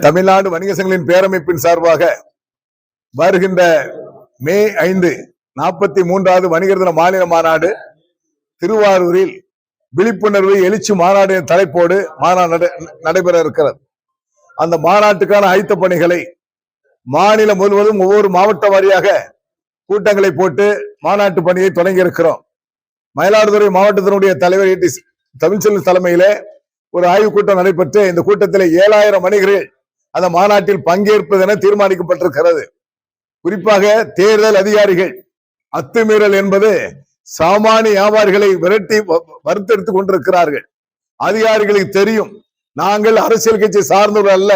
தமிழ்நாடு வணிக சங்கங்களின் பேரமைப்பின் சார்பாக வருகின்ற மே 5 43வது வணிகர் தின மாநில மாநாடு திருவாரூரில் விழிப்புணர்வு எழுச்சி மாநாடு தலைப்போடு மாநாடு நடைபெற இருக்கிறது. அந்த மாநாட்டுக்கான ஆயத்த பணிகளை மாநிலம் முழுவதும் ஒவ்வொரு மாவட்ட வாரியாக கூட்டங்களை போட்டு மாநாட்டு பணியை தொடங்கி இருக்கிறோம். மயிலாடுதுறை மாவட்டத்தினுடைய தலைவர் தமிழ்ச்செல்வன் தலைமையிலே ஒரு ஆய்வுக் கூட்டம் நடைபெற்று இந்த கூட்டத்தில் 7000 வணிகர்கள் அந்த மாநாட்டில் பங்கேற்பது என தீர்மானிக்கப்பட்டிருக்கிறது. குறிப்பாக தேர்தல் அதிகாரிகள் அத்துமீறல் என்பது சாமானிய வியாபாரிகளை விரட்டி வறுத்தெடுத்துக் கொண்டிருக்கிறார்கள். அதிகாரிகளுக்கு தெரியும், நாங்கள் அரசியல் கட்சி சார்ந்தவர்கள் அல்ல,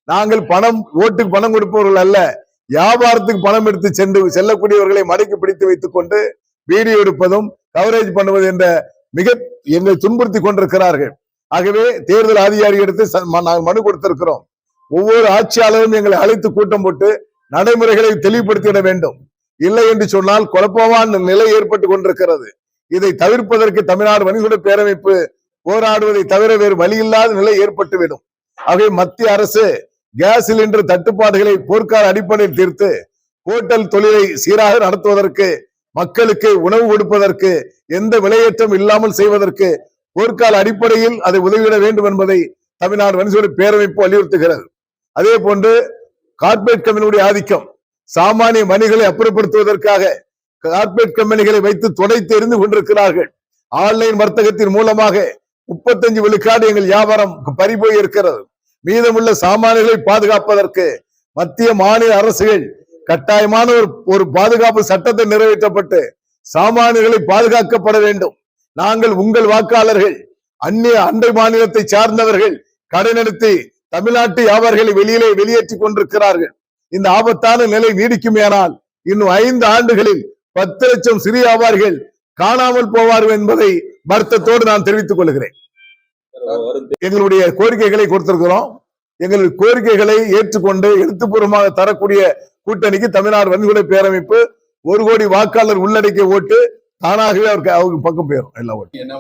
நாங்கள் ஓட்டுக்கு பணம் கொடுப்பவர்கள் அல்ல, வியாபாரத்துக்கு பணம் எடுத்து செல்லக்கூடியவர்களை மடக்கி பிடித்து வைத்துக் கொண்டு வீடியோ எடுப்பதும் கவரேஜ் பண்ணுவது என்ற எங்களை துன்புறுத்தி கொண்டிருக்கிறார்கள். ஆகவே தேர்தல் அதிகாரி எடுத்து மனு கொடுத்திருக்கிறோம். ஒவ்வொரு ஆட்சியாளரும் எங்களை அழைத்து கூட்டம் போட்டு நடைமுறைகளை தெளிவுபடுத்திட வேண்டும். இல்லை என்று சொன்னால் குழப்பமான நிலை ஏற்பட்டுக் கொண்டிருக்கிறது. இதை தவிர்ப்பதற்கு தமிழ்நாடு வணிக பேரமைப்பு போராடுவதை தவிர வேறு வழியில்லாத நிலை ஏற்பட்டுவிடும். ஆகவே மத்திய அரசு கேஸ் சிலிண்டர் தட்டுப்பாடுகளை போர்க்கால அடிப்படையில் தீர்த்து ஹோட்டல் தொழிலை சீராக நடத்துவதற்கு, மக்களுக்கு உணவு கொடுப்பதற்கு, எந்த விலையேற்றம் இல்லாமல் செய்வதற்கு போர்க்கால அடிப்படையில் அதை உதவிட வேண்டும் என்பதை தமிழ்நாடு வணிக பேரமைப்பு வலியுறுத்துகிறது. அதே போன்று கார்பரேட் கம்பெனியுடைய ஆதிக்கம், சாமானிய வணிகளை அப்புறப்படுத்துவதற்காக கார்பரேட் கம்பெனிகளை வைத்து துடைத்து எறிந்து கொண்டிருக்கிறார்கள். ஆன்லைன் வர்த்தகத்தின் மூலமாக 35 விழுக்காடு எங்கள் வியாபாரம் பறிபோய் இருக்கிறது. மீதமுள்ள சாமானியர்களை பாதுகாப்பதற்கு மத்திய மாநில அரசுகள் கட்டாயமான ஒரு பாதுகாப்பு சட்டத்தை நிறைவேற்றப்பட்டு சாமானியர்களை பாதுகாக்கப்பட வேண்டும். நாங்கள் உங்கள் வாக்காளர்கள், அண்டை மாநிலத்தை சார்ந்தவர்கள் கடனெடுத்து தமிழ்நாட்டு வியாபாரிகளை வெளியேற்றிக் கொண்டிருக்கிறார்கள். இந்த ஆபத்தான நிலை நீடிக்குமேயானால் இன்னும் 5 ஆண்டுகளில் 10 லட்சம் சிறிய வியாபாரிகள் காணாமல் போவார்கள் என்பதை வருத்தத்தோடு நான் தெரிவித்துக் கொள்கிறேன். எங்களுடைய கோரிக்கைகளை கொடுத்திருக்கிறோம். எங்களுடைய கோரிக்கைகளை ஏற்றுக்கொண்டு எழுத்துப்பூர்வமாக தரக்கூடிய கூட்டணிக்கு தமிழ்நாடு வணிக பேரமைப்பு 1 கோடி வாக்காளர் உள்ளடக்கிய ஓட்டு தானாகவே அவருக்கு பக்கம் போயிடும். எல்லா ஓட்டு